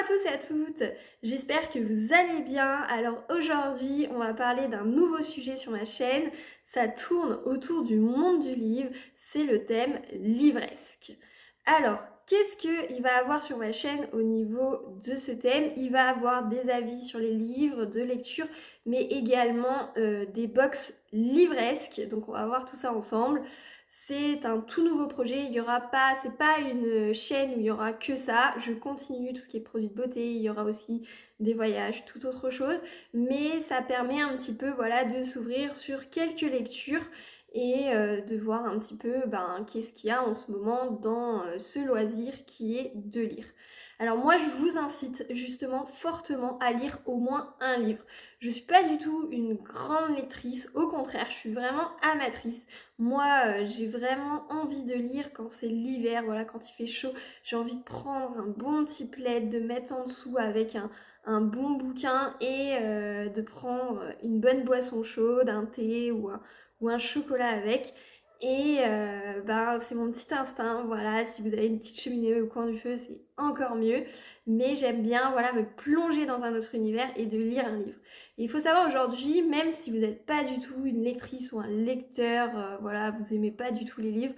tous et à toutes, j'espère que vous allez bien. Alors aujourd'hui, on va parler d'un nouveau sujet sur ma chaîne. Ça tourne autour du monde du livre, c'est le thème livresque. Alors, qu'est-ce qu'il va avoir sur ma chaîne au niveau de ce thème? Il va avoir des avis sur les livres de lecture, mais également des box livresques. Donc on va voir tout ça ensemble. C'est un tout nouveau projet, il y aura pas, c'est pas une chaîne où il y aura que ça. Je continue tout ce qui est produits de beauté, il y aura aussi des voyages, tout autre chose, mais ça permet un petit peu voilà de s'ouvrir sur quelques lectures et de voir un petit peu qu'est-ce qu'il y a en ce moment dans ce loisir qui est de lire. Alors moi je vous incite justement fortement à lire au moins un livre. Je suis pas du tout une grande lectrice, au contraire, je suis vraiment amatrice. Moi, j'ai vraiment envie de lire quand c'est l'hiver, voilà, quand il fait chaud. J'ai envie de prendre un bon petit plaid, de mettre en dessous avec un bon bouquin et de prendre une bonne boisson chaude, un thé ou un chocolat avec. Et c'est mon petit instinct, voilà, si vous avez une petite cheminée au coin du feu, c'est encore mieux. Mais j'aime bien, voilà, me plonger dans un autre univers et de lire un livre. Et il faut savoir aujourd'hui, même si vous n'êtes pas du tout une lectrice ou un lecteur, voilà, vous aimez pas du tout les livres,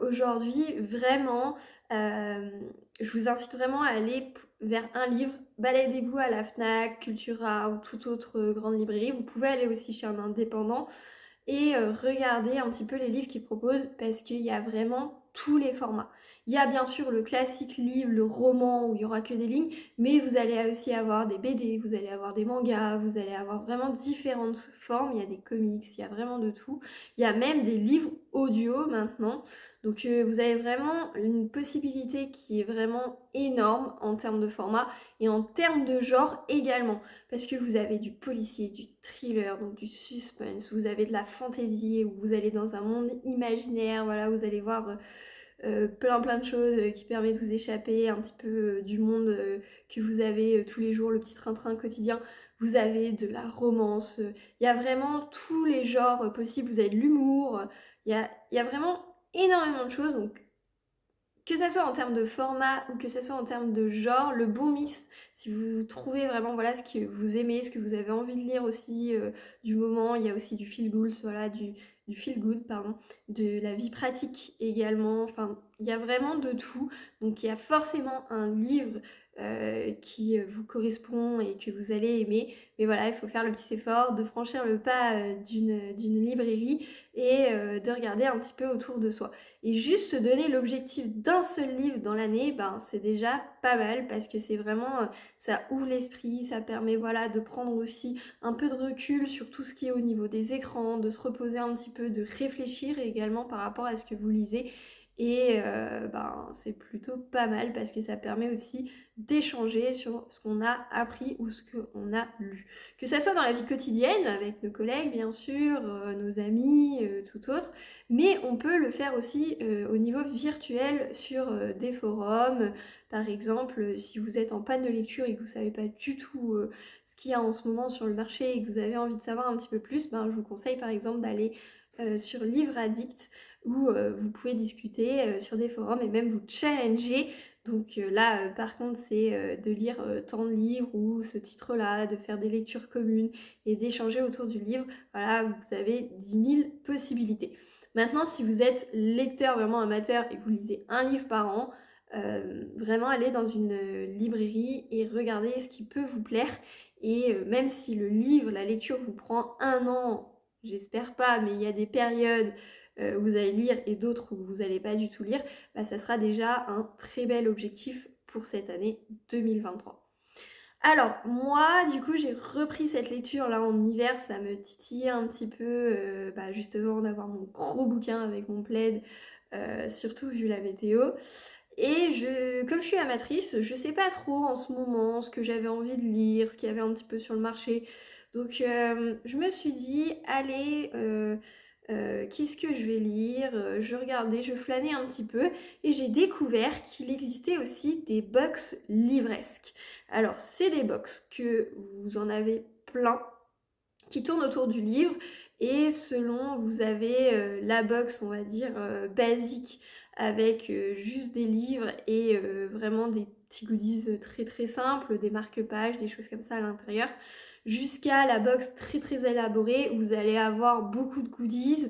aujourd'hui, vraiment, euh, je vous incite vraiment à aller vers un livre. Baladez-vous à la Fnac, Cultura ou toute autre grande librairie. Vous pouvez aller aussi chez un indépendant et regarder un petit peu les livres qu'ils proposent parce qu'il y a vraiment tous les formats. Il y a bien sûr le classique livre, le roman où il y aura que des lignes, mais vous allez aussi avoir des BD, vous allez avoir des mangas, vous allez avoir vraiment différentes formes. Il y a des comics, il y a vraiment de tout. Il y a même des livres audio maintenant. Donc vous avez vraiment une possibilité qui est vraiment énorme en termes de format et en termes de genre également. Parce que vous avez du policier, du thriller, donc du suspense, vous avez de la fantasy, où vous allez dans un monde imaginaire, voilà, vous allez voir plein de choses qui permettent de vous échapper un petit peu du monde que vous avez tous les jours, le petit train-train quotidien. Vous avez de la romance, il y a vraiment tous les genres possibles, vous avez de l'humour, il y a vraiment énormément de choses, donc que ça soit en termes de format ou que ça soit en termes de genre, le bon mix, si vous trouvez vraiment voilà, ce que vous aimez, ce que vous avez envie de lire aussi du moment, il y a aussi du feel good, voilà, du feel good, pardon, de la vie pratique également, enfin, il y a vraiment de tout. Donc il y a forcément un livre qui vous correspond et que vous allez aimer. Mais voilà, il faut faire le petit effort de franchir le pas d'une librairie et de regarder un petit peu autour de soi. Et juste se donner l'objectif d'un seul livre dans l'année, c'est déjà pas mal parce que c'est vraiment, ça ouvre l'esprit, ça permet voilà, de prendre aussi un peu de recul sur tout ce qui est au niveau des écrans, de se reposer un petit peu, de réfléchir également par rapport à ce que vous lisez. Et c'est plutôt pas mal parce que ça permet aussi d'échanger sur ce qu'on a appris ou ce qu'on a lu. Que ça soit dans la vie quotidienne, avec nos collègues bien sûr, nos amis, tout autre, mais on peut le faire aussi au niveau virtuel sur des forums. Par exemple, si vous êtes en panne de lecture et que vous ne savez pas du tout ce qu'il y a en ce moment sur le marché et que vous avez envie de savoir un petit peu plus, je vous conseille par exemple d'aller sur Livre Addict où vous pouvez discuter sur des forums et même vous challenger. Donc là, par contre, c'est de lire tant de livres ou ce titre-là, de faire des lectures communes et d'échanger autour du livre. Voilà, vous avez 10 000 possibilités. Maintenant, si vous êtes lecteur vraiment amateur et que vous lisez un livre par an, vraiment allez dans une librairie et regardez ce qui peut vous plaire. Et même si le livre, la lecture vous prend un an, j'espère pas, mais il y a des périodes où vous allez lire et d'autres où vous n'allez pas du tout lire, ça sera déjà un très bel objectif pour cette année 2023. Alors, moi, du coup, j'ai repris cette lecture là en hiver, ça me titillait un petit peu, justement, d'avoir mon gros bouquin avec mon plaid, surtout vu la météo. Et comme je suis amatrice, je sais pas trop en ce moment ce que j'avais envie de lire, ce qu'il y avait un petit peu sur le marché. Donc, je me suis dit, allez, qu'est-ce que je vais lire? Je regardais, je flânais un petit peu et j'ai découvert qu'il existait aussi des box livresques. Alors, c'est des box que vous en avez plein qui tournent autour du livre et selon vous avez la box on va dire basique avec juste des livres et vraiment petits goodies très très simples, des marque-pages, des choses comme ça à l'intérieur, jusqu'à la box très très élaborée où vous allez avoir beaucoup de goodies.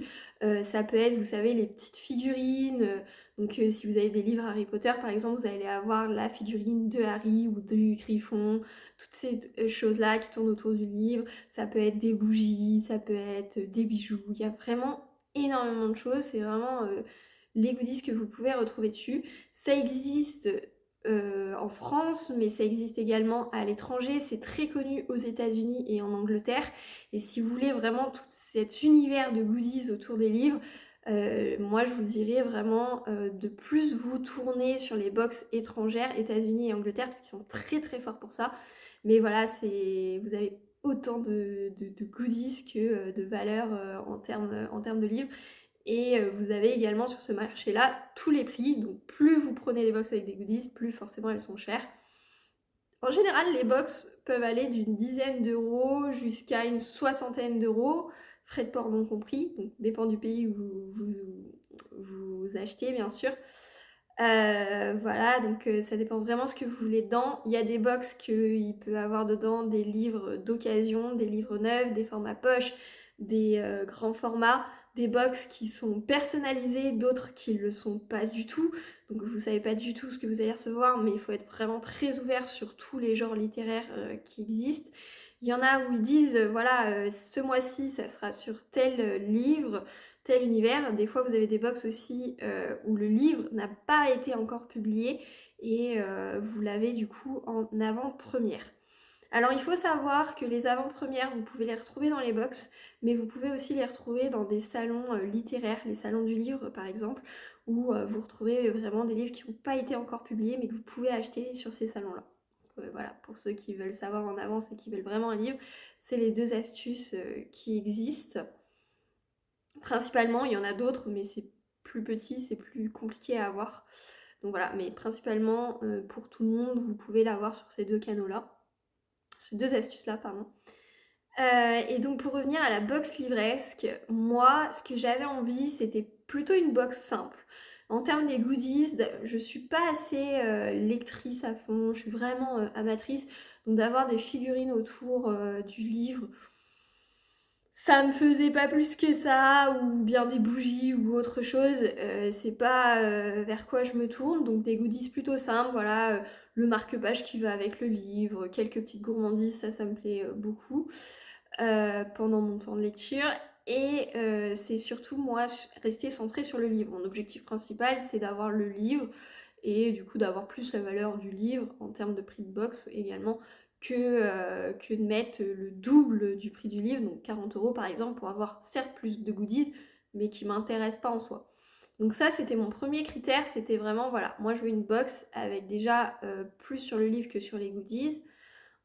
Ça peut être, vous savez, les petites figurines. Donc si vous avez des livres Harry Potter par exemple, vous allez avoir la figurine de Harry ou de Griffon, toutes ces choses-là qui tournent autour du livre. Ça peut être des bougies, ça peut être des bijoux. Il y a vraiment énormément de choses. C'est vraiment les goodies que vous pouvez retrouver dessus. Ça existe en France, mais ça existe également à l'étranger. C'est très connu aux États-Unis et en Angleterre. Et si vous voulez vraiment tout cet univers de goodies autour des livres, moi je vous dirais vraiment de plus vous tourner sur les box étrangères, États-Unis et Angleterre, parce qu'ils sont très très forts pour ça. Mais voilà, vous avez autant de goodies que de valeur en termes de livres. Et vous avez également sur ce marché-là tous les prix. Donc plus vous prenez des box avec des goodies, plus forcément elles sont chères. En général, les box peuvent aller d'une dizaine d'euros jusqu'à une soixantaine d'euros, frais de port non compris, donc dépend du pays où vous achetez bien sûr. Voilà, donc ça dépend vraiment ce que vous voulez dedans. Il y a des box qu'il peut avoir dedans des livres d'occasion, des livres neufs, des formats poche, des grands formats, des box qui sont personnalisées, d'autres qui ne le sont pas du tout. Donc vous savez pas du tout ce que vous allez recevoir, mais il faut être vraiment très ouvert sur tous les genres littéraires qui existent. Il y en a où ils disent, voilà, ce mois-ci, ça sera sur tel livre, tel univers. Des fois, vous avez des box aussi où le livre n'a pas été encore publié et vous l'avez du coup en avant-première. Alors, il faut savoir que les avant-premières, vous pouvez les retrouver dans les box, mais vous pouvez aussi les retrouver dans des salons littéraires, les salons du livre par exemple, où vous retrouvez vraiment des livres qui n'ont pas été encore publiés, mais que vous pouvez acheter sur ces salons-là. Voilà, pour ceux qui veulent savoir en avance et qui veulent vraiment un livre, c'est les deux astuces qui existent. Principalement, il y en a d'autres, mais c'est plus petit, c'est plus compliqué à avoir. Donc voilà, mais principalement pour tout le monde, vous pouvez l'avoir sur ces deux canaux-là. Ces deux astuces-là, pardon. Et donc pour revenir à la box livresque, moi, ce que j'avais envie, c'était plutôt une box simple. En termes des goodies, je suis pas assez lectrice à fond, je suis vraiment amatrice. Donc d'avoir des figurines autour du livre, ça me faisait pas plus que ça, ou bien des bougies ou autre chose, c'est pas vers quoi je me tourne, donc des goodies plutôt simples, voilà, le marque-page qui va avec le livre, quelques petites gourmandises, ça me plaît beaucoup pendant mon temps de lecture. Et c'est surtout moi rester centrée sur le livre. Mon objectif principal c'est d'avoir le livre et du coup d'avoir plus la valeur du livre en termes de prix de box également que de mettre le double du prix du livre, donc 40 € par exemple, pour avoir certes plus de goodies, mais qui ne m'intéressent pas en soi. Donc ça, c'était mon premier critère, c'était vraiment, voilà, moi je veux une box avec déjà plus sur le livre que sur les goodies.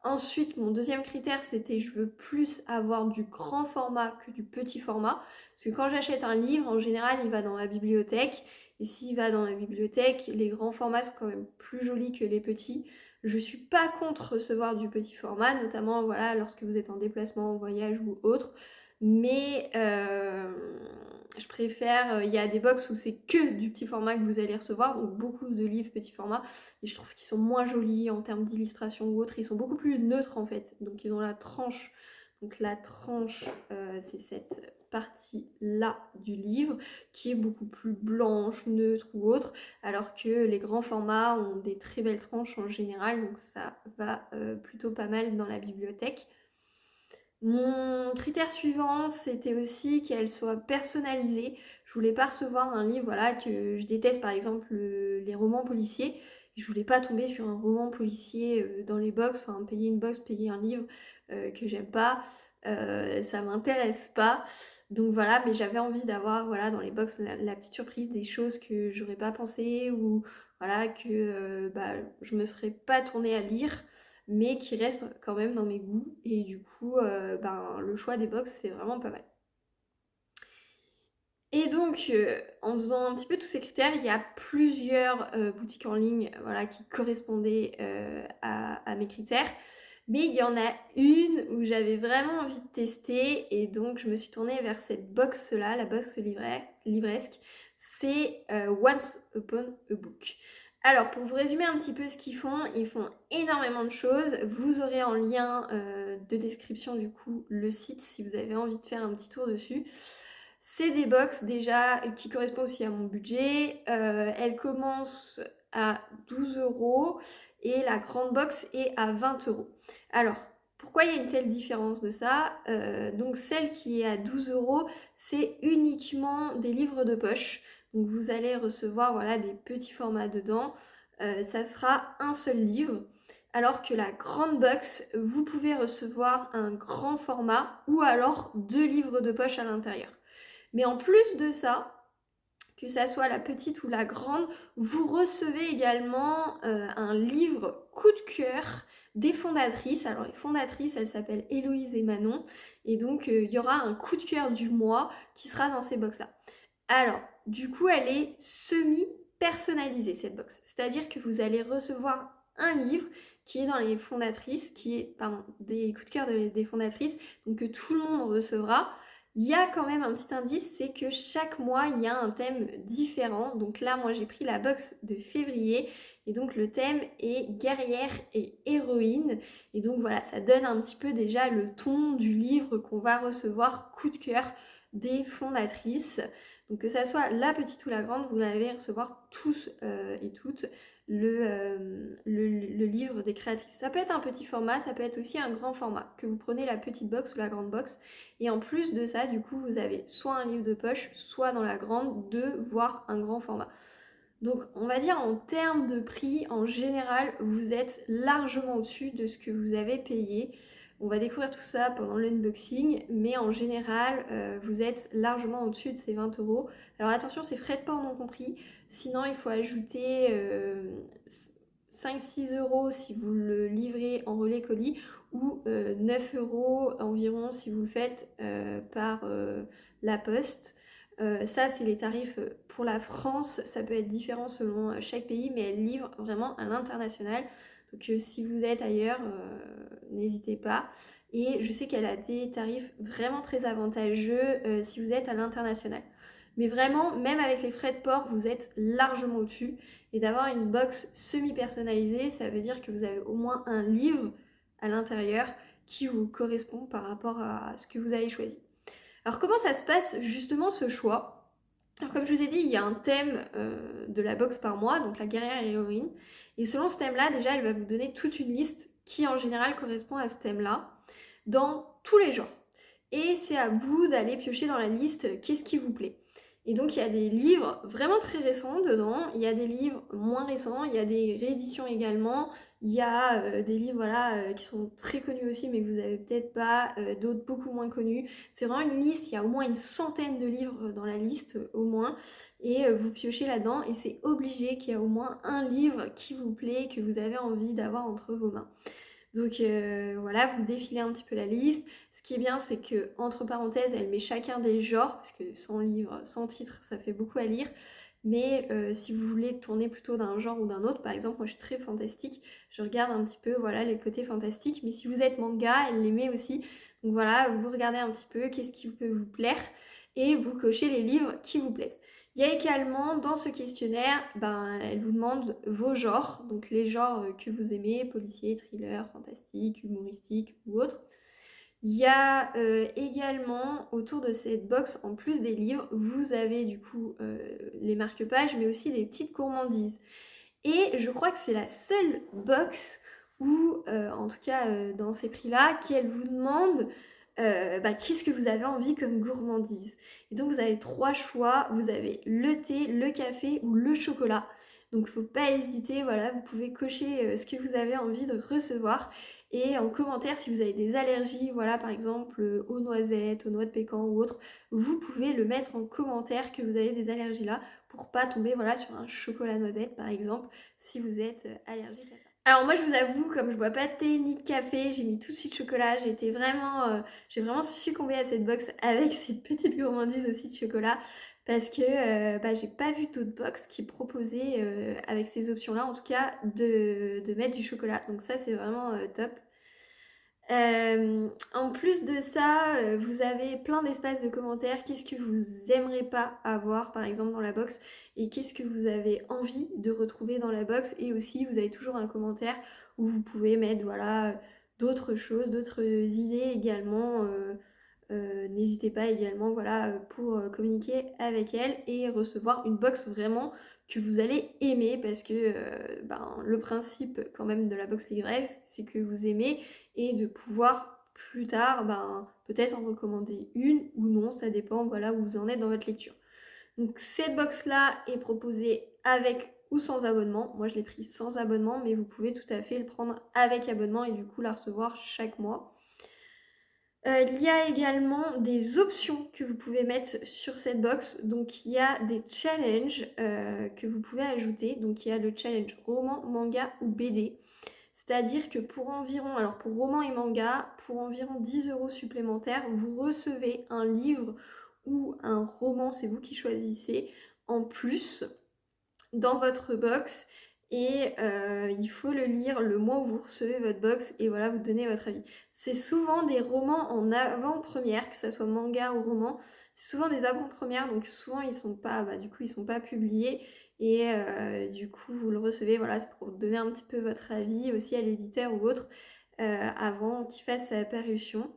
Ensuite, mon deuxième critère, c'était je veux plus avoir du grand format que du petit format. Parce que quand j'achète un livre, en général, il va dans ma bibliothèque. Et s'il va dans ma bibliothèque, les grands formats sont quand même plus jolis que les petits. Je suis pas contre recevoir du petit format, notamment voilà, lorsque vous êtes en déplacement, en voyage ou autre. Mais je préfère, il y a des box où c'est que du petit format que vous allez recevoir, donc beaucoup de livres petit format, et je trouve qu'ils sont moins jolis en termes d'illustration ou autre, ils sont beaucoup plus neutres en fait, donc ils ont la tranche, donc la tranche c'est cette partie là du livre qui est beaucoup plus blanche, neutre ou autre, alors que les grands formats ont des très belles tranches en général, donc ça va plutôt pas mal dans la bibliothèque. Mon critère suivant, c'était aussi qu'elle soit personnalisée. Je voulais pas recevoir un livre, voilà, que je déteste, par exemple les romans policiers. Je voulais pas tomber sur un roman policier dans les box, enfin payer une box, payer un livre que j'aime pas, ça m'intéresse pas. Donc voilà, mais j'avais envie d'avoir, voilà, dans les box la petite surprise, des choses que j'aurais pas pensé ou voilà que je me serais pas tournée à lire mais qui reste quand même dans mes goûts. Et du coup, le choix des box, c'est vraiment pas mal. Et donc, en faisant un petit peu tous ces critères, il y a plusieurs boutiques en ligne voilà, qui correspondaient à mes critères. Mais il y en a une où j'avais vraiment envie de tester et donc je me suis tournée vers cette box-là, la box livresque. C'est Once Upon a Book. Alors, pour vous résumer un petit peu ce ils font énormément de choses. Vous aurez en lien de description du coup le site si vous avez envie de faire un petit tour dessus. C'est des box déjà qui correspondent aussi à mon budget. Elles commencent à 12 € et la grande box est à 20 €. Alors, pourquoi il y a une telle différence de ça? Donc celle qui est à 12 €, c'est uniquement des livres de poche. Donc vous allez recevoir voilà, des petits formats dedans. Ça sera un seul livre. Alors que la grande box, vous pouvez recevoir un grand format ou alors 2 livres de poche à l'intérieur. Mais en plus de ça, que ça soit la petite ou la grande, vous recevez également un livre coup de cœur des fondatrices. Alors les fondatrices, elles s'appellent Héloïse et Manon. Et donc il y aura un coup de cœur du mois qui sera dans ces box-là. Alors, du coup, elle est semi-personnalisée, cette box. C'est-à-dire que vous allez recevoir un livre qui est dans les fondatrices, qui est, pardon, des coups de cœur des fondatrices, donc que tout le monde recevra. Il y a quand même un petit indice, c'est que chaque mois, il y a un thème différent. Donc là, moi, j'ai pris la box de février. Et donc, le thème est guerrière et héroïne. Et donc, voilà, ça donne un petit peu déjà le ton du livre qu'on va recevoir, coup de cœur des fondatrices. Donc que ça soit la petite ou la grande, vous allez recevoir tous et toutes le livre des créatrices. Ça peut être un petit format, ça peut être aussi un grand format, que vous prenez la petite box ou la grande box. Et en plus de ça, du coup, vous avez soit un livre de poche, soit dans la grande, deux, voire un grand format. Donc on va dire en termes de prix, en général, vous êtes largement au-dessus de ce que vous avez payé. On va découvrir tout ça pendant l'unboxing, mais en général, vous êtes largement au-dessus de ces 20 €. Alors attention, c'est frais de port non compris. Sinon, il faut ajouter 5-6 € si vous le livrez en relais colis ou 9 € environ si vous le faites par la poste. Ça, c'est les tarifs pour la France. Ça peut être différent selon chaque pays, mais elle livre vraiment à l'international. Donc si vous êtes ailleurs, n'hésitez pas. Et je sais qu'elle a des tarifs vraiment très avantageux si vous êtes à l'international. Mais vraiment, même avec les frais de port, vous êtes largement au-dessus. Et d'avoir une box semi-personnalisée, ça veut dire que vous avez au moins un livre à l'intérieur qui vous correspond par rapport à ce que vous avez choisi. Alors comment ça se passe justement ce choix? Alors comme je vous ai dit, il y a un thème de la box par mois, donc la guerrière et l'héroïne. Et selon ce thème-là, déjà, elle va vous donner toute une liste qui en général correspond à ce thème-là, dans tous les genres. Et c'est à vous d'aller piocher dans la liste qu'est-ce qui vous plaît. Et donc il y a des livres vraiment très récents dedans, il y a des livres moins récents, il y a des rééditions également, il y a des livres voilà, qui sont très connus aussi mais que vous avez peut-être pas, d'autres beaucoup moins connus. C'est vraiment une liste, il y a au moins une centaine de livres dans la liste au moins et vous piochez là-dedans et c'est obligé qu'il y ait au moins un livre qui vous plaît, que vous avez envie d'avoir entre vos mains. Donc voilà, vous défilez un petit peu la liste. Ce qui est bien, c'est que entre parenthèses, elle met chacun des genres, parce que 100 livres, 100 titres, ça fait beaucoup à lire. Mais si vous voulez tourner plutôt d'un genre ou d'un autre, par exemple, moi je suis très fantastique, je regarde un petit peu voilà, les côtés fantastiques. Mais si vous êtes manga, elle les met aussi. Donc voilà, vous regardez un petit peu qu'est-ce qui peut vous plaire et vous cochez les livres qui vous plaisent. Il y a également dans ce questionnaire, elle vous demande vos genres, donc les genres que vous aimez, policier, thriller, fantastique, humoristique ou autre. Il y a également autour de cette box, en plus des livres, vous avez du coup les marque-pages, mais aussi des petites gourmandises. Et je crois que c'est la seule box où, en tout cas dans ces prix-là, qu'elle vous demande qu'est-ce que vous avez envie comme gourmandise. Et donc vous avez 3 choix, vous avez le thé, le café ou le chocolat. Donc faut pas hésiter, voilà, vous pouvez cocher ce que vous avez envie de recevoir. Et en commentaire, si vous avez des allergies, voilà, par exemple aux noisettes, aux noix de pécan ou autre, vous pouvez le mettre en commentaire que vous avez des allergies là pour pas tomber voilà, sur un chocolat noisette par exemple si vous êtes allergique à ça. Alors moi je vous avoue, comme je bois pas de thé ni de café, j'ai mis tout de suite chocolat, j'ai vraiment succombé à cette box avec cette petite gourmandise aussi de chocolat parce que j'ai pas vu d'autres box qui proposaient avec ces options là en tout cas de mettre du chocolat, donc ça c'est vraiment top. En plus de ça, vous avez plein d'espaces de commentaires. Qu'est-ce que vous aimeriez pas avoir, par exemple, dans la box, et qu'est-ce que vous avez envie de retrouver dans la box. Et aussi, vous avez toujours un commentaire où vous pouvez mettre, voilà, d'autres choses, d'autres idées également. N'hésitez pas également, voilà, pour communiquer avec elle et recevoir une box vraiment que vous allez aimer, parce que le principe quand même de la box Livresse, c'est que vous aimez, et de pouvoir plus tard peut-être en recommander une ou non, ça dépend, voilà, où vous en êtes dans votre lecture. Donc cette box là est proposée avec ou sans abonnement. Moi je l'ai pris sans abonnement, mais vous pouvez tout à fait le prendre avec abonnement et du coup la recevoir chaque mois. Il y a également des options que vous pouvez mettre sur cette box. Donc il y a des challenges que vous pouvez ajouter. Donc il y a le challenge roman, manga ou BD. C'est-à-dire que pour roman et manga, pour environ 10 € supplémentaires, vous recevez un livre ou un roman, c'est vous qui choisissez, en plus dans votre box. Et il faut le lire le mois où vous recevez votre box et voilà, vous donnez votre avis. C'est souvent des romans en avant-première, que ce soit manga ou roman. C'est souvent des avant-premières, donc souvent ils sont pas, ils sont pas publiés. Et du coup, vous le recevez, voilà, c'est pour donner un petit peu votre avis aussi à l'éditeur ou autre avant qu'il fasse sa parution.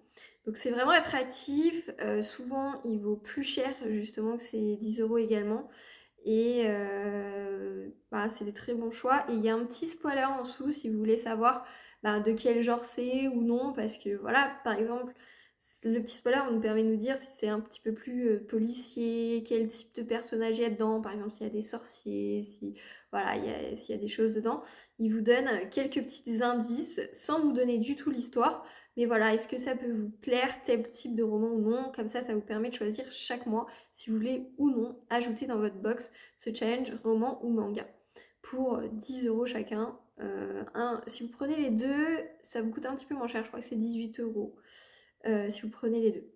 Donc c'est vraiment attractif. Souvent, il vaut plus cher justement que ces 10 € également. Et c'est des très bons choix. Et il y a un petit spoiler en dessous si vous voulez savoir de quel genre c'est ou non. Parce que voilà, par exemple, le petit spoiler nous permet de nous dire si c'est un petit peu plus policier, quel type de personnage il y a dedans. Par exemple, s'il y a des sorciers, s'il y a des choses dedans. Il vous donne quelques petits indices sans vous donner du tout l'histoire. Mais voilà, est-ce que ça peut vous plaire, tel type de roman ou non? Comme ça vous permet de choisir chaque mois si vous voulez ou non ajouter dans votre box ce challenge roman ou manga. Pour 10 € chacun. Si vous prenez les deux, ça vous coûte un petit peu moins cher, je crois que c'est 18 € si vous prenez les deux.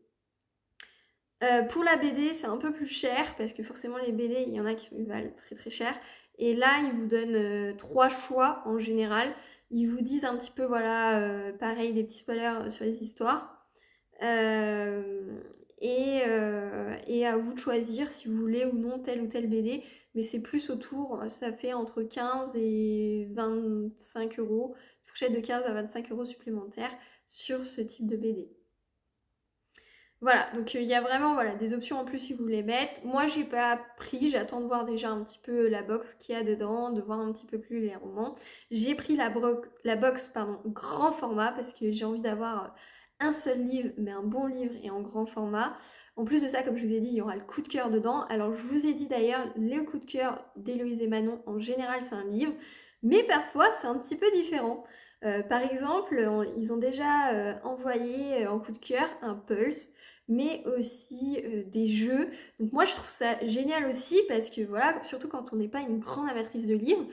Pour la BD, c'est un peu plus cher parce que forcément les BD, il y en a qui valent très très cher. Et là, ils vous donnent 3 choix en général. Ils vous disent un petit peu, voilà, pareil, des petits spoilers sur les histoires. Et à vous de choisir si vous voulez ou non telle ou telle BD. Mais c'est plus autour, ça fait entre 15 et 25 €, fourchette de 15 à 25 € supplémentaires sur ce type de BD. Voilà, donc il y a vraiment des options en plus si vous voulez mettre. Moi j'ai pas pris, j'attends de voir déjà un petit peu la box qu'il y a dedans, de voir un petit peu plus les romans. J'ai pris la box grand format parce que j'ai envie d'avoir un seul livre, mais un bon livre et en grand format. En plus de ça, comme je vous ai dit, il y aura le coup de cœur dedans. Alors je vous ai dit d'ailleurs, le coup de cœur d'Héloïse et Manon, en général c'est un livre, mais parfois c'est un petit peu différent. Par exemple, ils ont déjà envoyé en coup de cœur un Pulse, mais aussi des jeux. Donc moi je trouve ça génial aussi parce que voilà, surtout quand on n'est pas une grande amatrice de livres,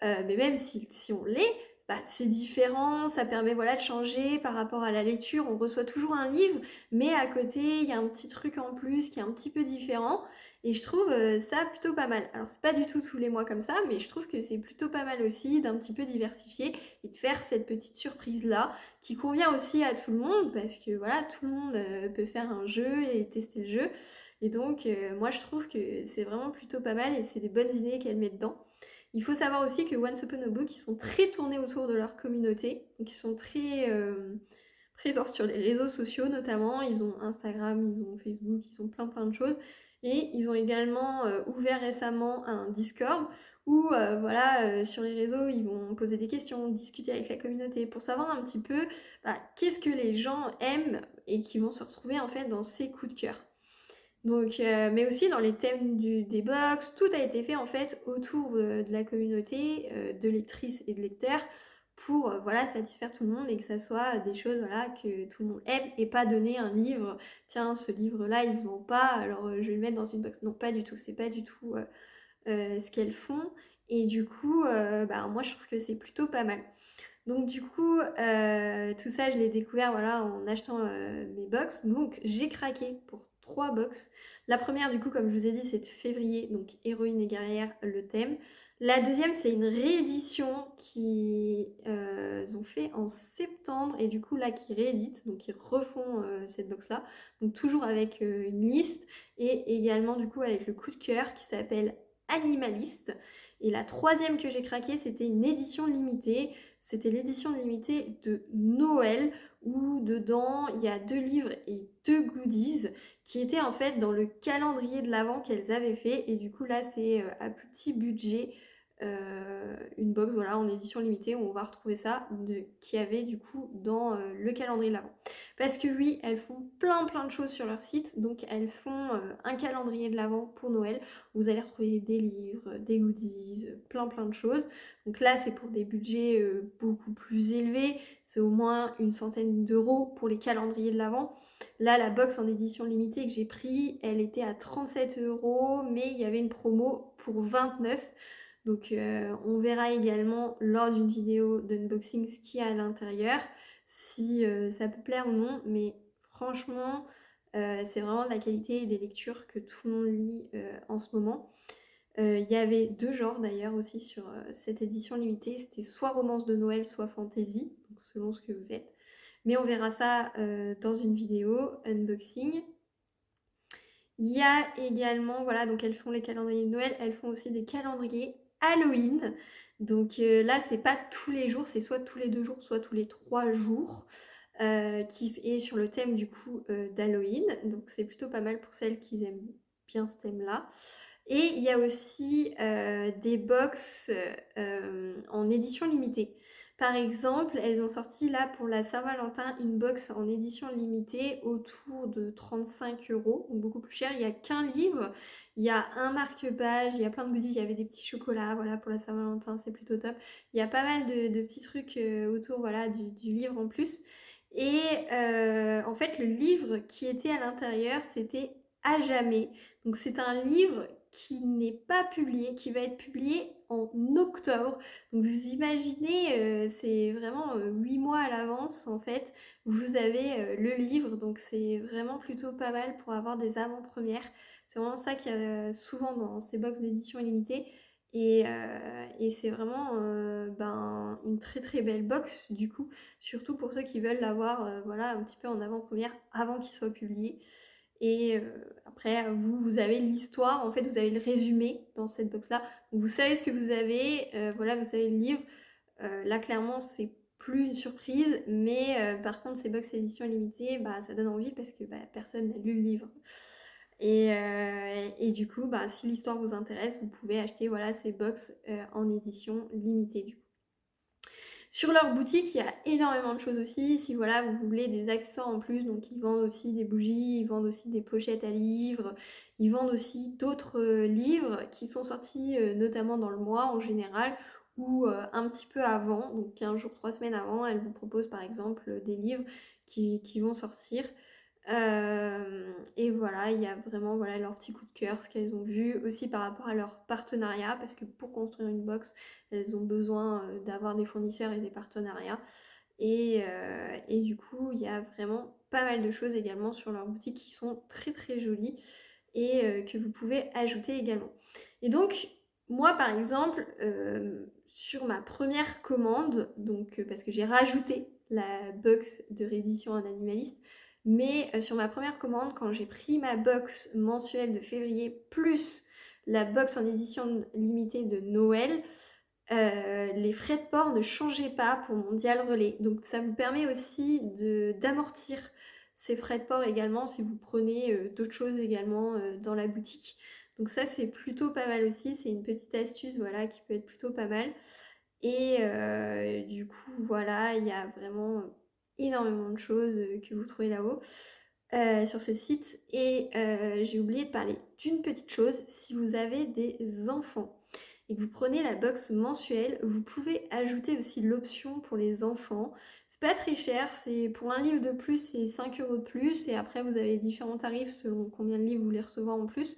mais même si on l'est, c'est différent, ça permet voilà, de changer par rapport à la lecture. On reçoit toujours un livre, mais à côté, il y a un petit truc en plus qui est un petit peu différent. Et je trouve ça plutôt pas mal. Alors, c'est pas du tout tous les mois comme ça, mais je trouve que c'est plutôt pas mal aussi d'un petit peu diversifier et de faire cette petite surprise-là qui convient aussi à tout le monde parce que voilà, tout le monde peut faire un jeu et tester le jeu. Et donc, moi, je trouve que c'est vraiment plutôt pas mal et c'est des bonnes idées qu'elle met dedans. Il faut savoir aussi que Once Upon a Book, ils sont très tournés autour de leur communauté. Donc ils sont très présents sur les réseaux sociaux notamment. Ils ont Instagram, ils ont Facebook, ils ont plein de choses. Et ils ont également ouvert récemment un Discord où sur les réseaux, ils vont poser des questions, discuter avec la communauté pour savoir un petit peu qu'est-ce que les gens aiment et qui vont se retrouver en fait dans ces coups de cœur. Donc, mais aussi dans les thèmes des box, tout a été fait en fait autour de la communauté de lectrices et de lecteurs pour satisfaire tout le monde et que ça soit des choses que tout le monde aime et pas donner un livre, tiens ce livre là il se vend pas alors je vais le mettre dans une box. Non, pas du tout, c'est pas du tout ce qu'elles font. Et du coup moi je trouve que c'est plutôt pas mal. Donc du coup, tout ça, je l'ai découvert en achetant mes box. Donc j'ai craqué pour 3 box. La première, du coup, comme je vous ai dit, c'est de février, donc Héroïne et guerrière, le thème. La deuxième, c'est une réédition qu'ils ont fait en septembre et du coup là qui rééditent, donc ils refont cette box-là, donc toujours avec une liste et également du coup avec le coup de cœur qui s'appelle Animaliste. Et la troisième que j'ai craqué, c'était une édition limitée. C'était l'édition limitée de Noël où dedans il y a 2 livres et 2 goodies qui étaient en fait dans le calendrier de l'Avent qu'elles avaient fait. Et du coup là c'est à petit budget. Une box voilà en édition limitée où on va retrouver ça qui avait du coup dans le calendrier de l'Avent. Parce que oui, elles font plein de choses sur leur site, donc elles font un calendrier de l'Avent pour Noël où vous allez retrouver des livres, des goodies, plein de choses. Donc là c'est pour des budgets beaucoup plus élevés, c'est au moins une centaine d'euros pour les calendriers de l'Avent. Là la box en édition limitée que j'ai pris, elle était à 37 euros, mais il y avait une promo pour 29. Donc on verra également lors d'une vidéo d'unboxing ce qu'il y a à l'intérieur, si ça peut plaire ou non, mais franchement c'est vraiment de la qualité et des lectures que tout le monde lit en ce moment. Il y avait 2 genres d'ailleurs aussi sur cette édition limitée, c'était soit romance de Noël, soit fantasy, donc selon ce que vous êtes. Mais on verra ça dans une vidéo unboxing. Il y a également, voilà, donc elles font les calendriers de Noël, elles font aussi des calendriers Halloween. Donc là, c'est pas tous les jours, c'est soit tous les 2 jours, soit tous les 3 jours, qui est sur le thème du coup d'Halloween. Donc c'est plutôt pas mal pour celles qui aiment bien ce thème-là. Et il y a aussi des box en édition limitée. Par exemple, elles ont sorti là pour la Saint-Valentin une box en édition limitée autour de 35 euros, donc beaucoup plus cher. Il n'y a qu'un livre, il y a un marque-page, il y a plein de goodies, il y avait des petits chocolats, voilà, pour la Saint-Valentin, c'est plutôt top. Il y a pas mal de petits trucs autour, voilà, du livre en plus. Et en fait, le livre qui était à l'intérieur, c'était À jamais. Donc c'est un livre qui n'est pas publié, qui va être publié en octobre. Donc vous imaginez, c'est vraiment 8 mois à l'avance en fait. Vous avez le livre, donc c'est vraiment plutôt pas mal pour avoir des avant-premières. C'est vraiment ça qu'il y a souvent dans ces box d'édition illimitée. Et c'est vraiment une très belle box du coup, surtout pour ceux qui veulent l'avoir voilà, un petit peu en avant-première avant qu'il soit publié. Et après, vous avez l'histoire, en fait, vous avez le résumé dans cette box-là. Donc, vous savez ce que vous avez, voilà, vous savez le livre. Là, clairement, c'est plus une surprise, mais par contre, ces box édition limitée, bah, ça donne envie parce que bah, personne n'a lu le livre. Et du coup, bah, si l'histoire vous intéresse, vous pouvez acheter voilà, ces box en édition limitée du coup. Sur leur boutique, il y a énormément de choses aussi. Si voilà, vous voulez des accessoires en plus, donc ils vendent aussi des bougies, ils vendent aussi des pochettes à livres, ils vendent aussi d'autres livres qui sont sortis notamment dans le mois en général ou un petit peu avant, donc 15 jours, 3 semaines avant, elles vous proposent par exemple des livres qui vont sortir. Et voilà, il y a vraiment voilà, leur petit coup de cœur, ce qu'elles ont vu, aussi par rapport à leur partenariat, parce que pour construire une box, elles ont besoin d'avoir des fournisseurs et des partenariats. Et du coup, il y a vraiment pas mal de choses également sur leur boutique qui sont très jolies et que vous pouvez ajouter également. Et donc, moi par exemple, sur ma première commande, donc parce que j'ai rajouté la box de réédition en animaliste, mais sur ma première commande, quand j'ai pris ma box mensuelle de février plus la box en édition limitée de Noël, les frais de port ne changeaient pas pour mon Dial Relais. Donc ça vous permet aussi d'amortir ces frais de port également si vous prenez d'autres choses également dans la boutique. Donc ça c'est plutôt pas mal aussi, c'est une petite astuce voilà, qui peut être plutôt pas mal. Et du coup voilà, il y a vraiment énormément de choses que vous trouvez là-haut. Sur ce site et j'ai oublié de parler d'une petite chose, si vous avez des enfants et que vous prenez la box mensuelle, vous pouvez ajouter aussi l'option pour les enfants. C'est pas très cher, c'est pour un livre de plus, c'est 5 euros de plus et après vous avez différents tarifs selon combien de livres vous voulez recevoir en plus.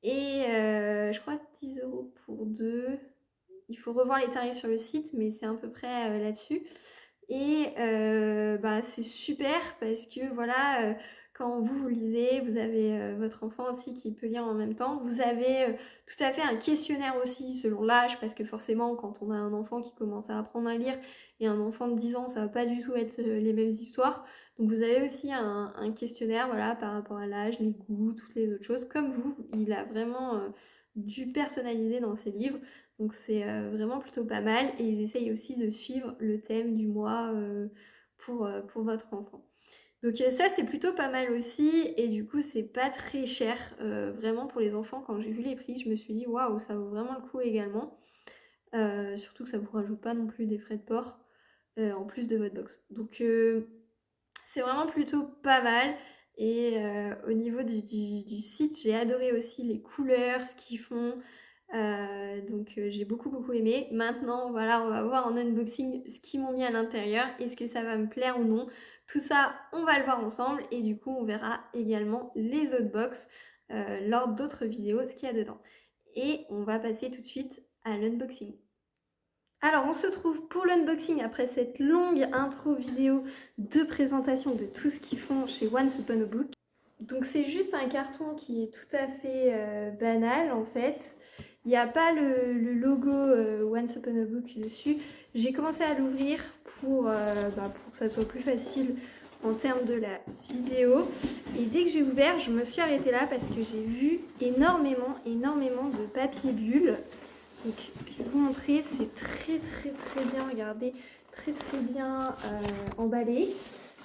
Et je crois 10 euros pour 2. Il faut revoir les tarifs sur le site, mais c'est à peu près là-dessus. Et bah, c'est super parce que voilà, quand vous lisez, vous avez votre enfant aussi qui peut lire en même temps. Vous avez tout à fait un questionnaire aussi selon l'âge, parce que forcément quand on a un enfant qui commence à apprendre à lire et un enfant de 10 ans, ça va pas du tout être les mêmes histoires. Donc vous avez aussi un questionnaire, voilà, par rapport à l'âge, les goûts, toutes les autres choses. Comme vous, il a vraiment dû personnaliser dans ses livres. Donc c'est vraiment plutôt pas mal. Et ils essayent aussi de suivre le thème du mois pour votre enfant. Donc ça c'est plutôt pas mal aussi, et du coup c'est pas très cher vraiment pour les enfants. Quand j'ai vu les prix, je me suis dit waouh, ça vaut vraiment le coup également. Surtout que ça vous rajoute pas non plus des frais de port en plus de votre box. Donc c'est vraiment plutôt pas mal. Et au niveau du site, j'ai adoré aussi les couleurs, ce qu'ils font. Donc j'ai beaucoup aimé. Maintenant, voilà, on va voir en unboxing ce qu'ils m'ont mis à l'intérieur. Est-ce que ça va me plaire ou non? Tout ça, on va le voir ensemble. Et du coup, on verra également les autres box lors d'autres vidéos, ce qu'il y a dedans. Et on va passer tout de suite à l'unboxing. Alors on se trouve pour l'unboxing après cette longue intro vidéo de présentation de tout ce qu'ils font chez Once Upon a Book. Donc c'est juste un carton qui est tout à fait banal en fait. Il n'y a pas le logo Once Upon a Book dessus. J'ai commencé à l'ouvrir pour que ça soit plus facile en termes de la vidéo. Et dès que j'ai ouvert, je me suis arrêtée là parce que j'ai vu énormément de papier bulle. Donc je vais vous montrer, c'est très bien, regardez, très bien emballé.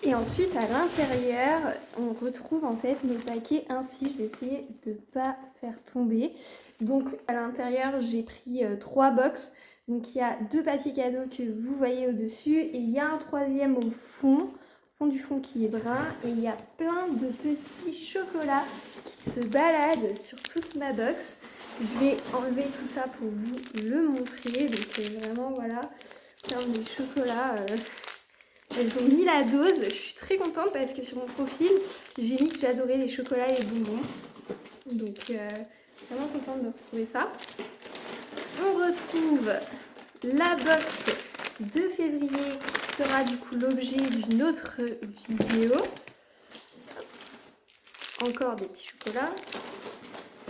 Et ensuite à l'intérieur, on retrouve en fait nos paquets ainsi. Je vais essayer de ne pas faire tomber. Donc à l'intérieur, j'ai pris 3 box. Donc il y a 2 papiers cadeaux que vous voyez au-dessus. Et il y a un troisième au fond du fond qui est brun. Et il y a plein de petits chocolats qui se baladent sur toute ma box. Je vais enlever tout ça pour vous le montrer. Donc vraiment voilà, plein de chocolats. Elles ont mis la dose. Je suis très contente parce que sur mon profil, j'ai mis que j'adorais les chocolats et les bonbons. Donc vraiment contente de retrouver ça. On retrouve la box de février qui sera du coup l'objet d'une autre vidéo. Encore des petits chocolats.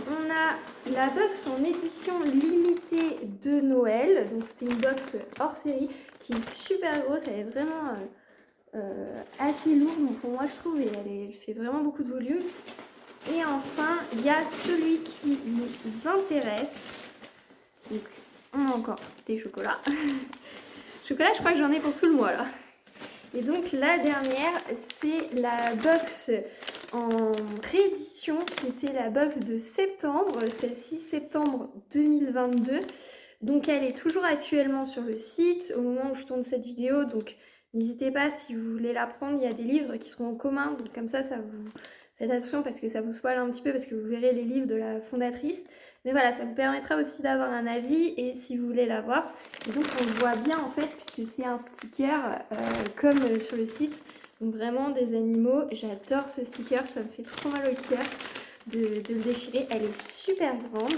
On a la box en édition limitée de Noël. Donc c'était une box hors série qui est super grosse. Elle est vraiment assez lourde pour moi je trouve. Et elle fait vraiment beaucoup de volume. Et enfin il y a celui qui nous intéresse. Donc on a encore des chocolats. Chocolat, je crois que j'en ai pour tout le mois là. Et donc la dernière, c'est la box en réédition qui était la box de septembre, celle-ci septembre 2022. Donc elle est toujours actuellement sur le site au moment où je tourne cette vidéo. Donc n'hésitez pas si vous voulez la prendre, il y a des livres qui seront en commun. Donc comme ça vous faites attention parce que ça vous spoil un petit peu parce que vous verrez les livres de la fondatrice. Mais voilà, ça vous permettra aussi d'avoir un avis et si vous voulez l'avoir. Et donc on le voit bien en fait puisque c'est un sticker comme sur le site. Donc vraiment des animaux. J'adore ce sticker, ça me fait trop mal au cœur de le déchirer. Elle est super grande.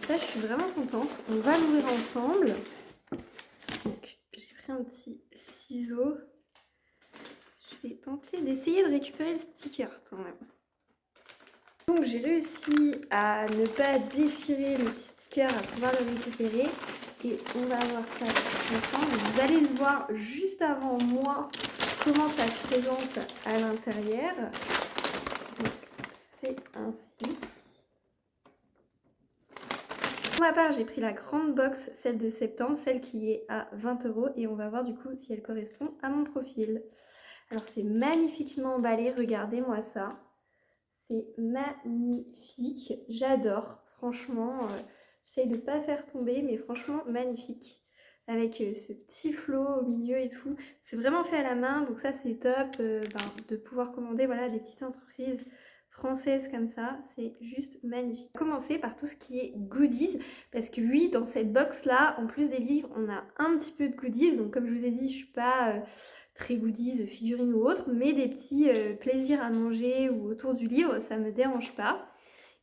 Ça je suis vraiment contente. On va l'ouvrir ensemble. Donc j'ai pris un petit ciseau. Je vais tenter d'essayer de récupérer le sticker quand même. Donc j'ai réussi à ne pas déchirer le petit sticker, à pouvoir le récupérer. Et on va voir ça ensemble. Vous allez le voir juste avant moi comment ça se présente à l'intérieur. C'est ainsi. Pour ma part, j'ai pris la grande box, celle de septembre, celle qui est à 20 €. Et on va voir du coup si elle correspond à mon profil. Alors c'est magnifiquement emballé, regardez-moi ça. C'est magnifique, j'adore, franchement, j'essaye de ne pas faire tomber, mais franchement magnifique. Avec ce petit flot au milieu et tout, c'est vraiment fait à la main, donc ça c'est top de pouvoir commander voilà, des petites entreprises françaises comme ça, c'est juste magnifique. On va commencer par tout ce qui est goodies, parce que oui, dans cette box là, en plus des livres, on a un petit peu de goodies, donc comme je vous ai dit, je suis pas très goodies, figurines ou autres, mais des petits plaisirs à manger ou autour du livre, ça me dérange pas.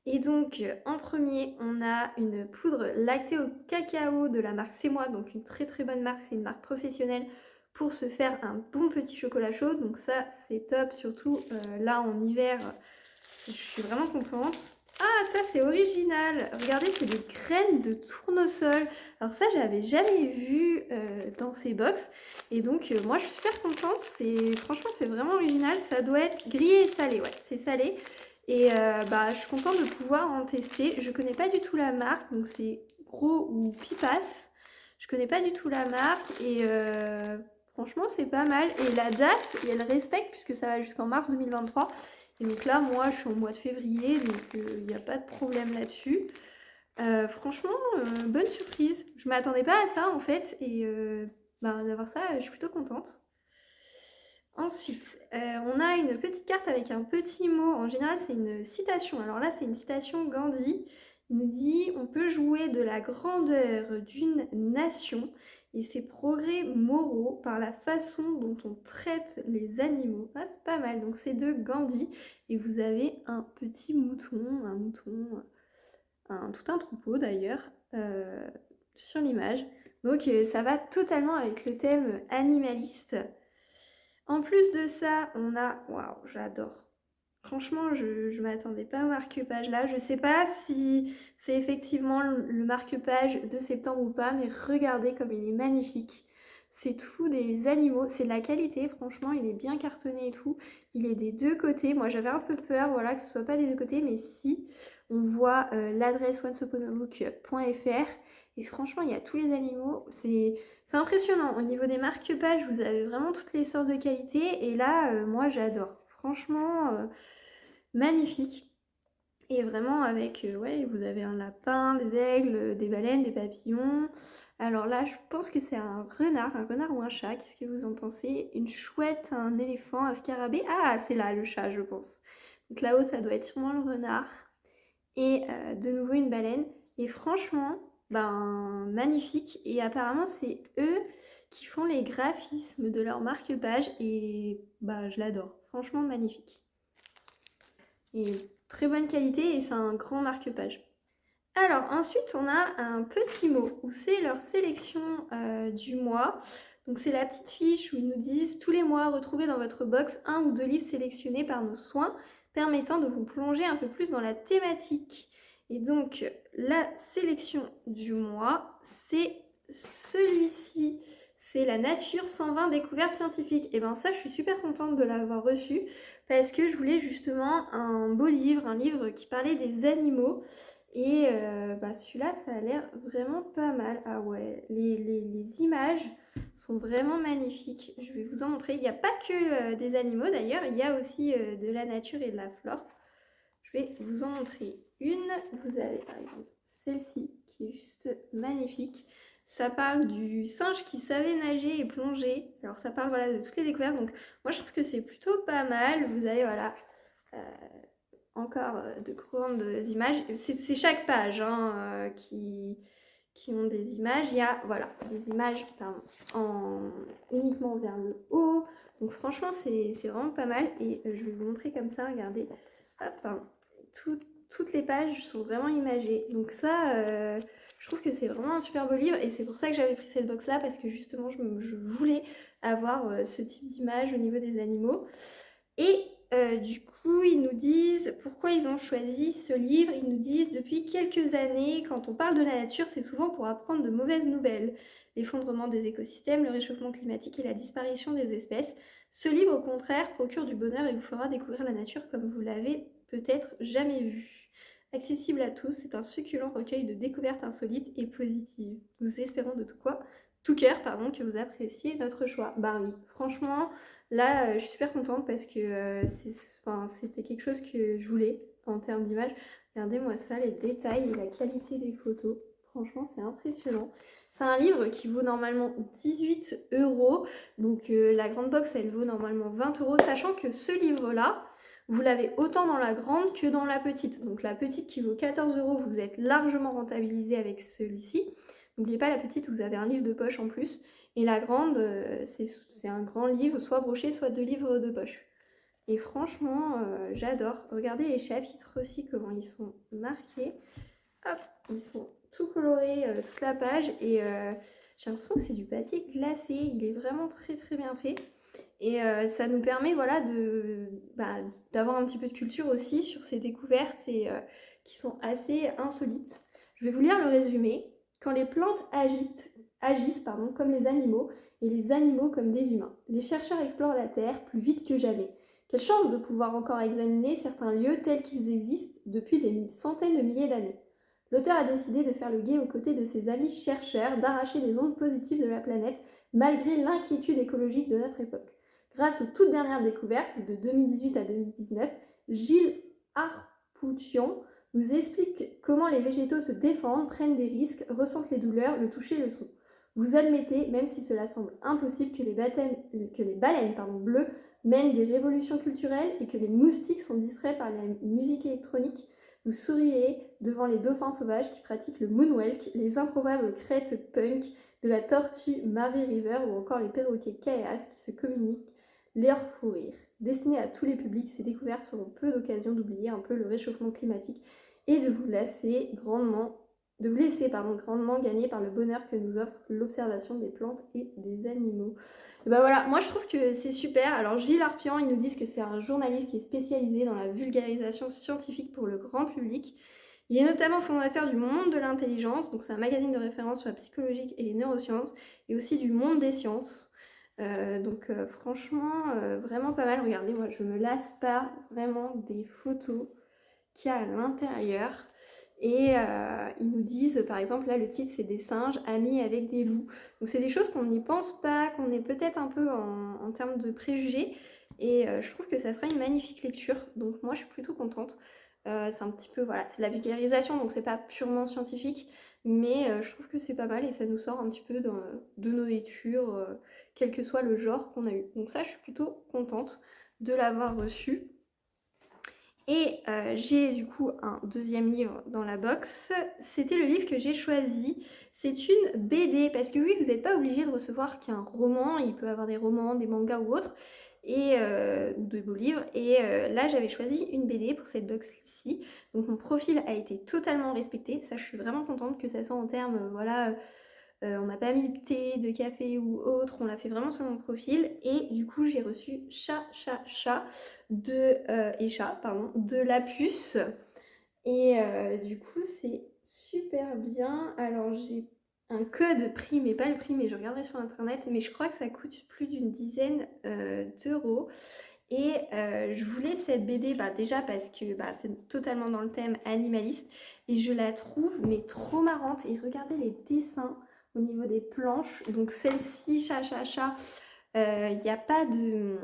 Et donc en premier, on a une poudre lactée au cacao de la marque C'est Moi, donc une très bonne marque, c'est une marque professionnelle pour se faire un bon petit chocolat chaud. Donc ça, c'est top, surtout là en hiver, je suis vraiment contente. Ah, ça c'est original. Regardez, c'est des graines de tournesol. Alors ça, j'avais jamais vu dans ces box. Et donc, moi, je suis super contente. Franchement, c'est vraiment original. Ça doit être grillé et salé. Ouais, c'est salé. Et je suis contente de pouvoir en tester. Je connais pas du tout la marque. Donc, c'est Gros ou Pipas. Je connais pas du tout la marque. Et franchement, c'est pas mal. Et la date, elle respecte puisque ça va jusqu'en mars 2023. Et donc là, moi, je suis au mois de février, donc il n'y a pas de problème là-dessus. Franchement, bonne surprise. Je m'attendais pas à ça, en fait. Et d'avoir ça, je suis plutôt contente. Ensuite, on a une petite carte avec un petit mot. En général, c'est une citation. Alors là, c'est une citation Gandhi. Il nous dit « On peut jouer de la grandeur d'une nation et ses progrès moraux par la façon dont on traite les animaux. » Ah, c'est pas mal. Donc c'est de Gandhi. Et vous avez un petit mouton, tout un troupeau d'ailleurs, sur l'image. Donc ça va totalement avec le thème animaliste. En plus de ça, on a... Waouh, j'adore. Franchement, je m'attendais pas au marque-page là. Je sais pas si c'est effectivement le marque-page de septembre ou pas, mais regardez comme il est magnifique. C'est tout des animaux, c'est de la qualité, franchement, il est bien cartonné et tout. Il est des deux côtés. Moi, j'avais un peu peur, voilà, que ce soit pas des deux côtés, mais si, on voit l'adresse onesoponobook.fr. Et franchement, il y a tous les animaux. C'est impressionnant. Au niveau des marque-pages, vous avez vraiment toutes les sortes de qualités. Et là, moi, j'adore. Franchement, magnifique. Et vraiment avec, ouais, vous avez un lapin, des aigles, des baleines, des papillons. Alors là, je pense que c'est un renard ou un chat. Qu'est-ce que vous en pensez? Une chouette, un éléphant, un scarabée. Ah, c'est là le chat, je pense. Donc là-haut, ça doit être sûrement le renard. Et de nouveau une baleine. Et franchement, magnifique. Et apparemment, c'est eux qui font les graphismes de leur marque-page. Et je l'adore. Franchement, magnifique. Et très bonne qualité et c'est un grand marque-page. Alors ensuite, on a un petit mot où c'est leur sélection du mois. Donc c'est la petite fiche où ils nous disent tous les mois, retrouvez dans votre box 1 ou 2 livres sélectionnés par nos soins permettant de vous plonger un peu plus dans la thématique. Et donc la sélection du mois, c'est celui-ci. C'est la nature 120 découvertes scientifiques. Et ça, je suis super contente de l'avoir reçu parce que je voulais justement un beau livre, un livre qui parlait des animaux. Et celui-là, ça a l'air vraiment pas mal. Ah ouais, les images sont vraiment magnifiques. Je vais vous en montrer. Il n'y a pas que des animaux d'ailleurs, il y a aussi de la nature et de la flore. Je vais vous en montrer une. Vous avez par exemple celle-ci qui est juste magnifique. Ça parle du singe qui savait nager et plonger. Alors ça parle de toutes les découvertes. Donc moi je trouve que c'est plutôt pas mal. Vous avez encore de grandes images. C'est chaque page qui ont des images. Il y a des images uniquement vers le haut. Donc franchement c'est vraiment pas mal. Et je vais vous montrer comme ça, regardez. Hop, toutes les pages sont vraiment imagées. Donc ça, je trouve que c'est vraiment un super beau livre. Et c'est pour ça que j'avais pris cette box là. Parce que justement je voulais avoir ce type d'image au niveau des animaux. Et du coup, ils nous disent pourquoi ils ont choisi ce livre. Ils nous disent depuis quelques années, quand on parle de la nature, c'est souvent pour apprendre de mauvaises nouvelles. L'effondrement des écosystèmes, le réchauffement climatique et la disparition des espèces. Ce livre, au contraire, procure du bonheur et vous fera découvrir la nature comme vous l'avez peut-être jamais vue. Accessible à tous, c'est un succulent recueil de découvertes insolites et positives. Nous espérons de tout cœur que vous appréciez notre choix. Oui, franchement... Là, je suis super contente parce que c'était quelque chose que je voulais en termes d'image. Regardez-moi ça, les détails et la qualité des photos. Franchement, c'est impressionnant. C'est un livre qui vaut normalement 18 €. Donc la grande box, elle vaut normalement 20 €. Sachant que ce livre-là, vous l'avez autant dans la grande que dans la petite. Donc la petite qui vaut 14 €, vous êtes largement rentabilisé avec celui-ci. N'oubliez pas, la petite, vous avez un livre de poche en plus. Et la grande, c'est un grand livre, soit broché, soit 2 livres de poche. Et franchement, j'adore. Regardez les chapitres aussi, comment ils sont marqués. Hop, ils sont tout colorés, toute la page. Et J'ai l'impression que c'est du papier glacé, il est vraiment très très bien fait. Et ça nous permet voilà, d'avoir un petit peu de culture aussi sur ces découvertes et, qui sont assez insolites. Je vais vous lire le résumé. Quand les plantes agissent comme les animaux et les animaux comme des humains, les chercheurs explorent la Terre plus vite que jamais. Quelle chance de pouvoir encore examiner certains lieux tels qu'ils existent depuis des centaines de milliers d'années. L'auteur a décidé de faire le guet aux côtés de ses amis chercheurs, d'arracher les ondes positives de la planète malgré l'inquiétude écologique de notre époque. Grâce aux toutes dernières découvertes de 2018 à 2019, Gilles Arpoutian nous explique comment les végétaux se défendent, prennent des risques, ressentent les douleurs, le toucher, le son. Vous admettez, même si cela semble impossible, que les baleines bleues mènent des révolutions culturelles et que les moustiques sont distraits par la musique électronique. Vous souriez devant les dauphins sauvages qui pratiquent le moonwalk, les improbables crêtes punk de la tortue Mary River ou encore les perroquets Kaeas qui se communiquent leur fou rire. Destinées à tous les publics, ces découvertes seront peu d'occasions d'oublier un peu le réchauffement climatique et de vous laisser grandement gagner par le bonheur que nous offre l'observation des plantes et des animaux. Et bah voilà, moi je trouve que c'est super. Alors Gilles Arpian, ils nous disent que c'est un journaliste qui est spécialisé dans la vulgarisation scientifique pour le grand public. Il est notamment fondateur du Monde de l'intelligence, donc c'est un magazine de référence sur la psychologie et les neurosciences, et aussi du Monde des sciences. Franchement, vraiment pas mal. Regardez, moi je me lasse pas vraiment des photos qu'il y a à l'intérieur. Et ils nous disent, par exemple, là le titre c'est des singes amis avec des loups. Donc c'est des choses qu'on n'y pense pas, qu'on est peut-être un peu en termes de préjugés. Et je trouve que ça sera une magnifique lecture. Donc moi je suis plutôt contente. C'est un petit peu, voilà, c'est de la vulgarisation, donc c'est pas purement scientifique. Mais je trouve que c'est pas mal et ça nous sort un petit peu de nos lectures, quel que soit le genre qu'on a eu. Donc ça, je suis plutôt contente de l'avoir reçu. Et j'ai du coup un deuxième livre dans la box. C'était le livre que j'ai choisi. C'est une BD, parce que oui, vous n'êtes pas obligé de recevoir qu'un roman. Il peut y avoir des romans, des mangas ou autres, ou de beaux livres. Et là, j'avais choisi une BD pour cette box-ci. Donc mon profil a été totalement respecté. Ça, je suis vraiment contente que ça soit en termes, voilà... on n'a pas mis de thé, de café ou autre, on l'a fait vraiment sur mon profil. Et du coup, j'ai reçu de la puce. Et du coup, c'est super bien. Alors, j'ai un code prix, mais pas le prix, mais je regarderai sur internet. Mais je crois que ça coûte plus d'une dizaine d'euros. Et je voulais cette BD déjà parce que c'est totalement dans le thème animaliste. Et je la trouve mais trop marrante. Et regardez les dessins au niveau des planches. Donc celle-ci, il n'y a pas de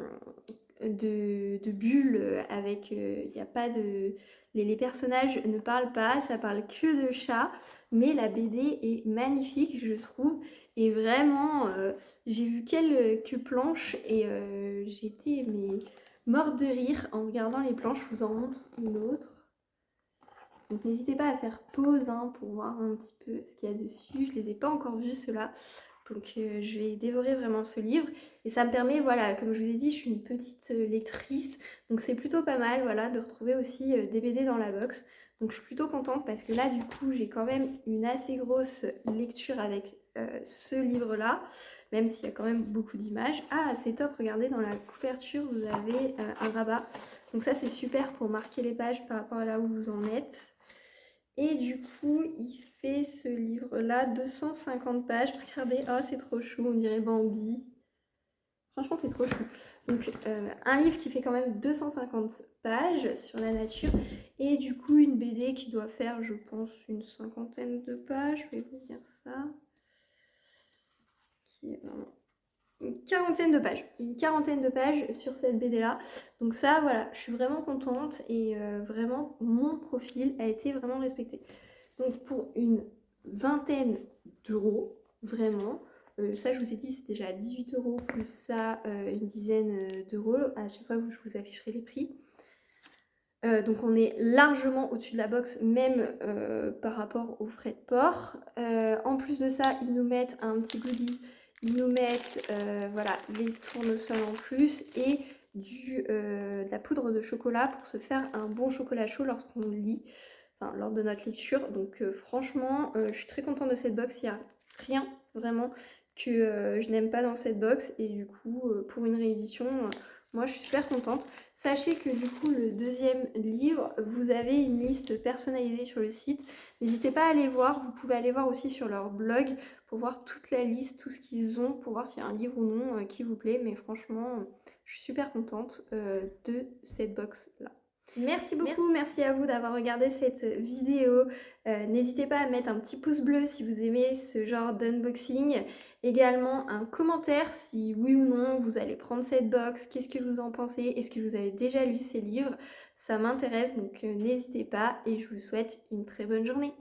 bulles avec... Il n'y a pas de... Les personnages ne parlent pas, ça parle que de chat. Mais la BD est magnifique, je trouve. Et vraiment, j'ai vu quelques planches et j'étais morte de rire en regardant les planches. Je vous en montre une autre. Donc n'hésitez pas à faire pause pour voir un petit peu ce qu'il y a dessus. Je ne les ai pas encore vus ceux-là. Donc je vais dévorer vraiment ce livre. Et ça me permet, voilà, comme je vous ai dit, je suis une petite lectrice. Donc c'est plutôt pas mal, voilà, de retrouver aussi des BD dans la box. Donc je suis plutôt contente parce que là, du coup, j'ai quand même une assez grosse lecture avec ce livre-là. Même s'il y a quand même beaucoup d'images. Ah, c'est top, regardez, dans la couverture, vous avez un rabat. Donc ça, c'est super pour marquer les pages par rapport à là où vous en êtes. Et du coup, il fait ce livre-là, 250 pages. Regardez, oh, c'est trop chou, on dirait Bambi. Franchement, c'est trop chou. Donc, un livre qui fait quand même 250 pages sur la nature. Et du coup, une BD qui doit faire, je pense, une cinquantaine de pages. Je vais vous dire ça. Qui est vraiment... Une quarantaine de pages sur cette BD là. Donc ça, voilà, je suis vraiment contente et vraiment mon profil a été vraiment respecté. Donc pour une vingtaine d'euros, vraiment, ça je vous ai dit c'est déjà 18 euros plus ça une dizaine d'euros. À chaque fois je vous afficherai les prix. Donc on est largement au-dessus de la box, même par rapport aux frais de port. En plus de ça, ils nous mettent un petit goodie. Ils nous mettent voilà, les tournesols en plus et de la poudre de chocolat pour se faire un bon chocolat chaud lorsqu'on lit, enfin lors de notre lecture. Donc franchement, je suis très contente de cette box. Il y a rien vraiment que je n'aime pas dans cette box et du coup pour une réédition, moi je suis super contente. Sachez que du coup le deuxième livre, vous avez une liste personnalisée sur le site. N'hésitez pas à aller voir, vous pouvez aller voir aussi sur leur blog pour voir toute la liste, tout ce qu'ils ont, pour voir s'il y a un livre ou non qui vous plaît. Mais franchement, je suis super contente de cette box là. Merci beaucoup, merci à vous d'avoir regardé cette vidéo. N'hésitez pas à mettre un petit pouce bleu si vous aimez ce genre d'unboxing. Également un commentaire si oui ou non vous allez prendre cette box, qu'est-ce que vous en pensez, est-ce que vous avez déjà lu ces livres? Ça m'intéresse donc n'hésitez pas et je vous souhaite une très bonne journée.